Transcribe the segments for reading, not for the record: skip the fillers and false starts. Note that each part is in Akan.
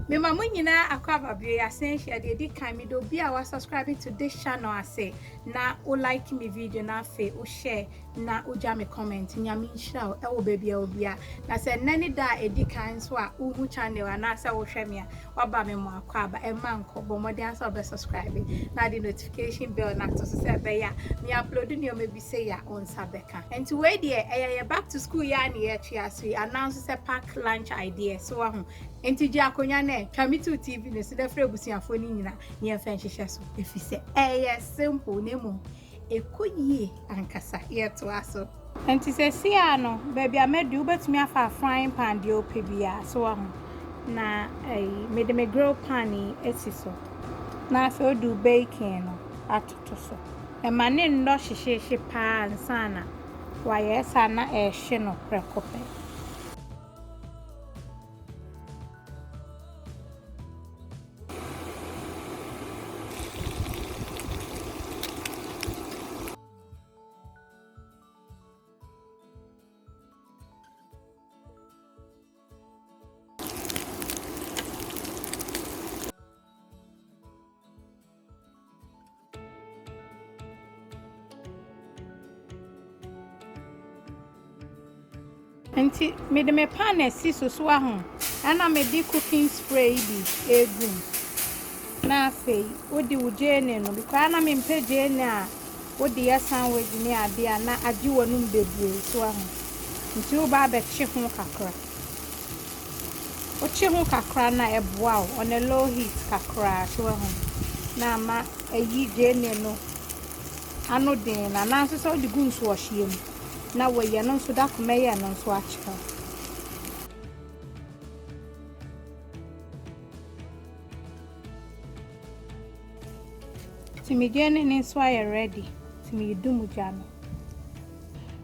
Me mama nyina akwaba be asenhia de di kan me do bi a subscribing to this channel ase na o like me video na fe o share na o ja me comment nyame nhira e wo baby a obia na se nani da edi kan so a o hu channel na se wo hwe me a waba me mo akwaba e ma nko bo mo de asa be subscribe na the notification bell na to se be ya me upload ni o me bi say ya on sabeka and to we there e back to school ya na ye twa so announce say pack lunch idea so ho enti ji akonya na twame to TV ne so da fra busuafo ni nyina ne yɛmfa nhyehyɛ so efise simple nemu ekoyie ankasa yeto aso enti se sia no baby amedu betumi afa frying pan de opebia so ho na me de me grill pan esi so na so do bacon no atoto so e ma ne ndo hyehyehye pa ansana wa yesa na hye no prekope enti me de me pan esi so ahu ana me di cooking spray bi egum na afei odi ujene no because ana me mpeje ne a odi ya sandwich ne ade a na agi wonum bebre so ahu nti wo ba be chi ho kakra o chi ho kakra na eboa o on a low heat kakra so ahu na ma ayi jene no ano den na so so odi gu nso ohiem na we no so da kuma ye no so achika timi gene ni so ay ready timi dumu jano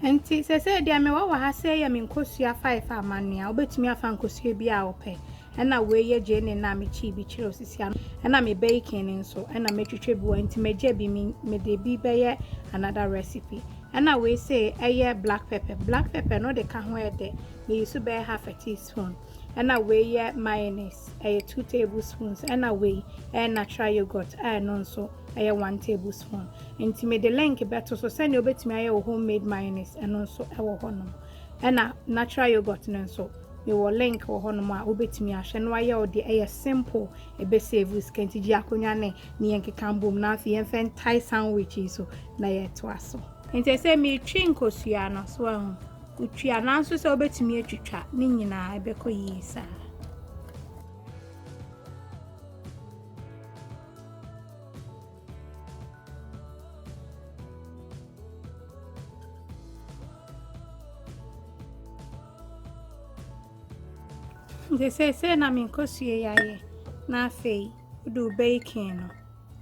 enti se dia me wa ha se ya me nkosua 5 amania obetimi afa nkosua bi a ope na we ye gene na me chi bi kire osisi an na me bacon nso na me twetwe bi wa enti me je bi me de bi be ye another recipe and I will say black pepper no de ka ho ede me use be half a teaspoon and I weigh mayonnaise 2 tablespoons and I weigh natural yogurt no so 1 tablespoon enti me de link better so send you betimi aye homemade mayonnaise and also ewo honom and natural yogurt no so me wo link wo honom a obetimi ahwe no aye ode simple e be save risk enti ji akonya ne yenkeka mbom na afi yemfen Thai sandwich so na ye to aso enti se me twi nkosua no so ahu utwa na nso se obetimi atwitwa ni nyina ebekọ yisa enti se na me nkosua yaye na afei do bacon no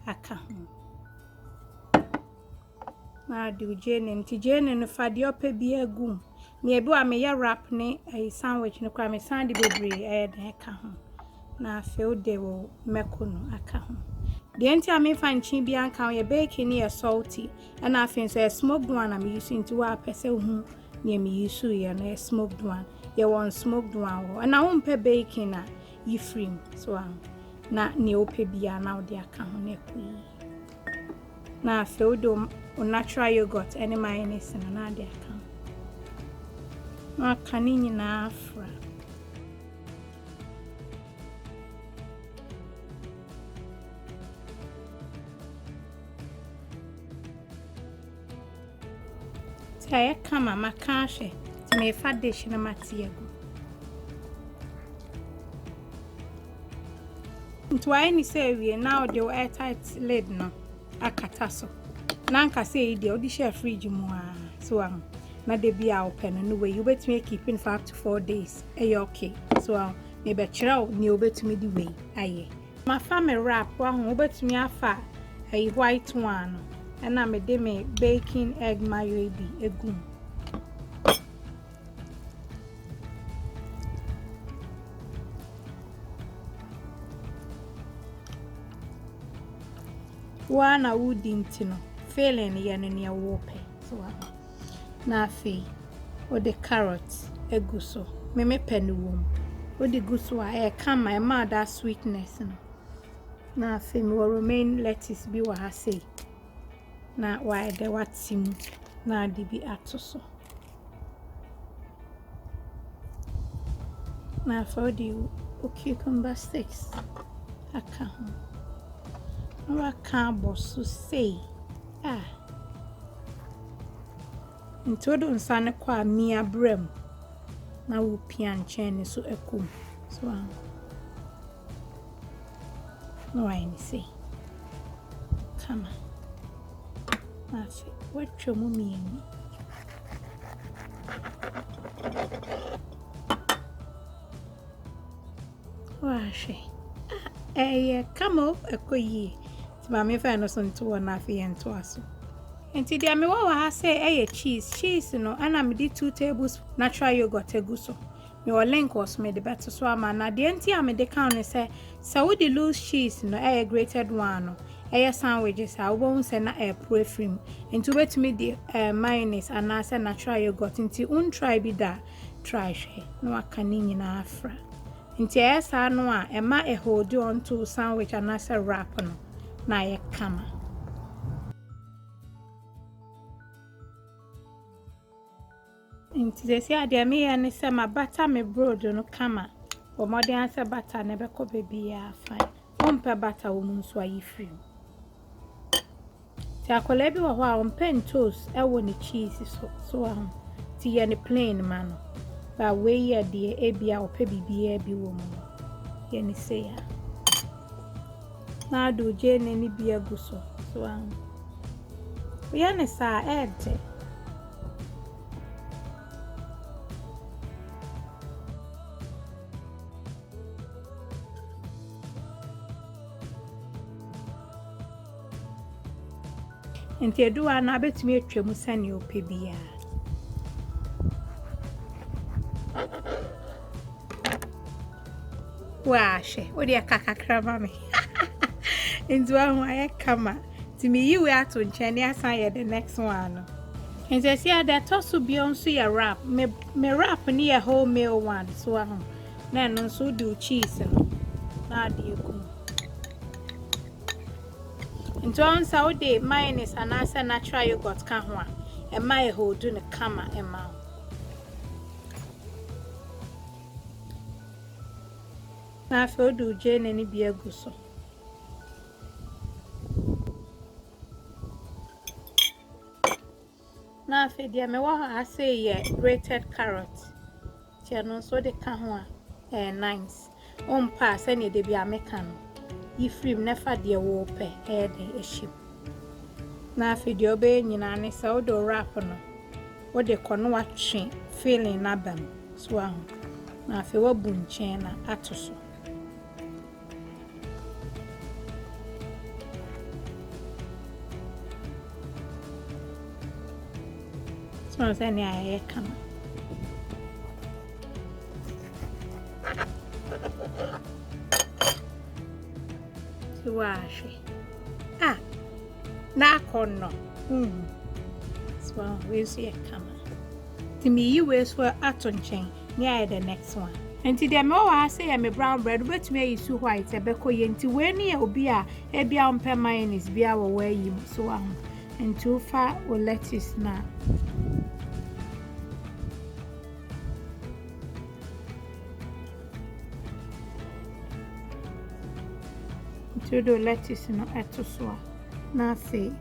aka ho na do jene nti jene no fa de opa bi agum me ebi wa me ya wrap ne sandwich no kwa me sand bebre den ka ho na fe de wo meko no aka ho de nti ame fa nchi bi anka ye bacon ne salty and afin so smoked one am using to wa pese hu ne me use ye na smoked one ye won smoked one and na wo mpe bacon na yifrim so na ne opa bia na wo de aka ho na ku na fe do natural yogurt and mayonnaise na de aka na kanini na afra saya kama makashe me fa dish na matiego ntwai ni say we now the airtight lid no akata so na nka say dey odi share fridge mu so na de bia open no way you betumi keep in 5 to 4 days okay so me be kiraw ni obetumi di way aye ma fa me wrap wa ho obetumi afa white one na me de me bacon egg mayo bi egum wa na wudi ntino failing ye no ne wo pe so na afi o de carrots eguso me penu wom What the goose why come my mother sweetness no. Na fe me romaine lettuce bi wa ha say. Na why the what sim na de bi atoso. Na for the cucumber sticks. Aka ho. No aka boss say. Ah. Into do nsa ne kwa mia brem. Na wo pian chen so ekum. So no I say. Come on. Afi, what your mummy? Washi. Come up a koyi. Mammy Fano son to one afi and to us. And today I mean, say cheese, no, and I'm 2 tables natural yogurt a guso. Your link was made the better swam, and at the end, I made the counter say, so would the loose cheese, no, a grated one, sandwiches, I won't send a pre-film, and to wait me the mayonnaise and I said natural yogurt into try be that try she, no, canning in Afro. Into I know a ma a hold on to sandwich and I said wrap no, na ye come. Inti se ade me ya ne se ma butter me broad no kama o mo de answer butter ne be ko baby ya fine on pe butter wo mun so ayi free ti akola bi wo ho a on pen toast e wo ne cheese so ahun ti ye ne plain man ba we ye de e bia o pe bibia bi wo mu ye ne se ya na do je ne ni bia gu so ahun ye ne sa ede Nti eduwa na betumi atwam sane ope bia. Washe, odi akakakra mame. Nti wa ho aye kama. Ti mi yiwe ato nchene asan ye the next one. Nti se ada tosu bi onso ye wrap. Me wrap ni ye whole meal one so ahụ. Na no so do cheese no. Na ade ekum. Into on Saudi mayonnaise and asa natural yogurt ka ho a e ma e hold ne kama e ma na fe odu je ne ni bia gu so na fe dia me wa ha say ye grated carrot ti no so de ka ho a nice on pass any de bia meka no Ifrim nefa de wo pe e de ehim na afidi obe nyina ne se odo wrap no wo de kono watwe feeling na bam so ahụ na afi wo bu nchen na atoso so se ni aye kama Washi. Ah, na kono. So we see a camera. To me, you will swear aton chain near the next one. And to them, oh, I say I'm a brown bread, but me is so white. A beko yenti when you be a on per mayonnaise be our way you so on. And too far will lettuce now. To do lettuce no etoso na fe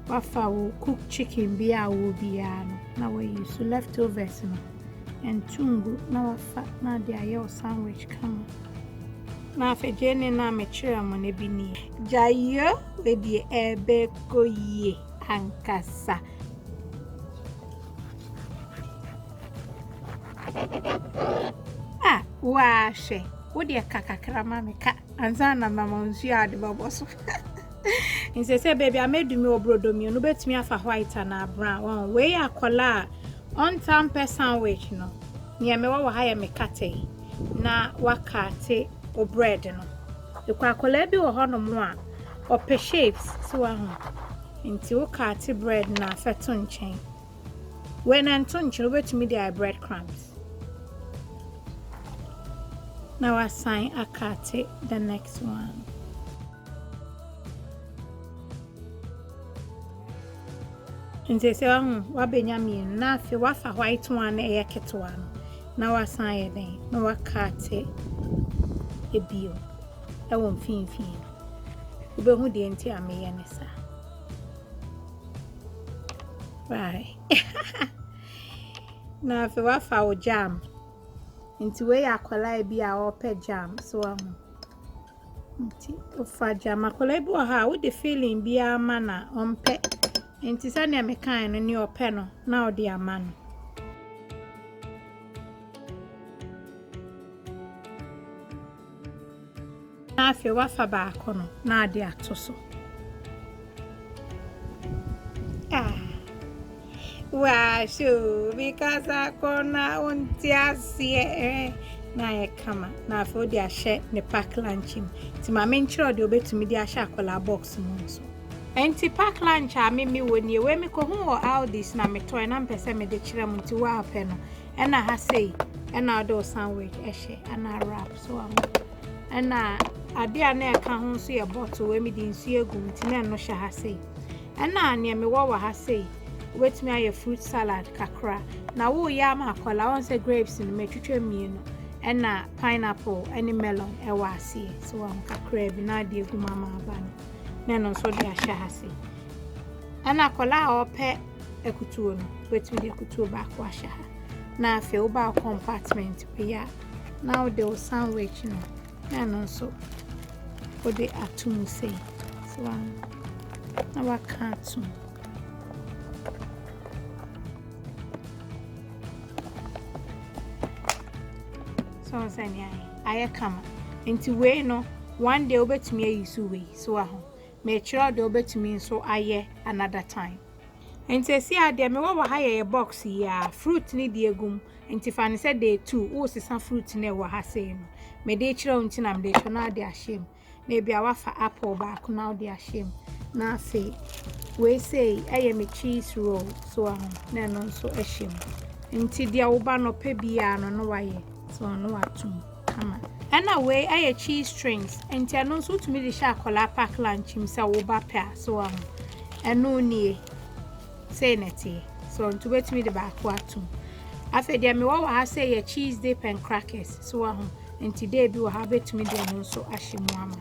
wafa wo cook chicken bi a wo bia no na we use leftovers no and tungu na wafa na de ayo sandwich kama na fe jene na me kire mo ne bi ni jayo we di ebe koye ankasa washe Woody a kakakra mamika, and Zana Mamma Yard Boboso. And say, baby, I made me a brodomio, no bet me off a white and a brown. Way a collar on time per sandwich, no. Near me, what hire me cate, na wakate or bread, no. The quacolebi or honor more, or per shapes, so into cate bread na fatun chain. When Anton over to me, there are breadcrumbs. Now I sign a cut the next one. And they say, what Benjamin, nothing, what a white one, a cat one. Now I sign it, no, I cut a bill. I won't fin. Ube who the entire Mayonnaise. Right. Now, if you have our jam, into where I call be our pet jam, so for jam, I call it how would the feeling be a manner on pet. And to send me kind in your pen, now, dear man. Now, if you have a back on, now, dear Tosso. Wow, sure, because I corner on Tiasia na kama na for their share ne pack lunch him. Ti ma menchiro de obetu me dia sha kola box mu so. Enti pack lunch a me woni we me ko hu all this na me toy na mpese me de kire mu ti wa ape no. E na ha sei, e na do sandwich e she ana wrap so am. E na ade a na ka hu so ye bottle we me di nsu egum ti na no sha ha sei. E na ne me wo ha sei. Wait me a fruit salad kakra. Na wo ya makola won say grapes in me twetwe mienu. E na pineapple any melon e wa asie. So am kakra bi na de egu mama aba no. Na no so de ahya ha sei. Ana kola ope ekutuo no. Wait me de ekutuo ba kwa ahya ha. Na afi wo ba compartment we ya. Now the sandwich no. Na no so wo de atum sei. So am na wa ka atum. So say I come into way no one day obetumi ayisu we so aho me chiro de obetumi so aye another time enti see ade me wo ha ye box ya fruit ni de egum enti fa ne say day 2 wo sisa fruit na wo ha say no me de chiro nti na me de cho na de ahiem na bia wa fa apple back na de ahiem na afi we say aye me cheese roll so aho na no so ahiem enti dia wo ba no pe bia no wa ye so no atum ama and away I cheese strings and no so to me the shakola pack lunch himself wo ba pa so and no nie say neti so to wait me the back atum afa dia me wo ha say ya cheese dip and crackers so and today bi wo ha betumi de no so ahyimu ama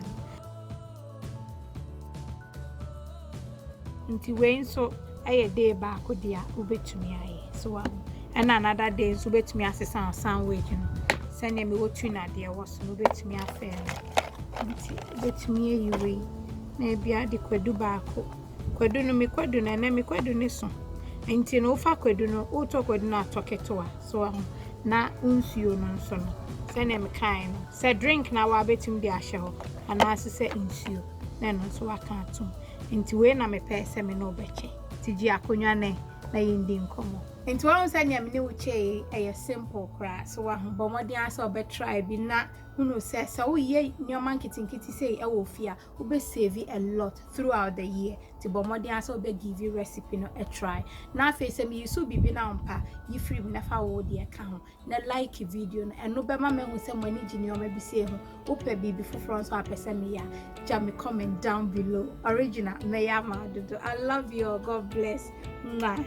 nti we so aye day back dia wo betumi aye so and another day so betumi asesa sandwich no send me what you na there was no betumi affair nti betumi ayiwe na bia de kwadu baako kwadu no me kwadu na me kwadu ne so nti no fa kwadu no o to kwadu na toketo a so na unsuo no nso no send me kind no say drink na wa betumi de ahye ho ana asese nsuo na no so aka atum nti we na me pese me no beche ti ji akonwa ne na yindi nkomo nti won say nyam ne wuche e simple kra so wa ho bomodi asa obe try bi na hunu say so ye nyoma nkitinkiti say e wo fia obe save a lot throughout the year ti bomodi asa obe give you recipe no a try na face me yusu bibi na mpa yi free na fa wo de ka ho na like video no eno be ma me hu say mani gi nyoma bi say ho ope bibi foforo so apese me ya jam me comment down below original na ya ma do I love you, God bless. Mwah.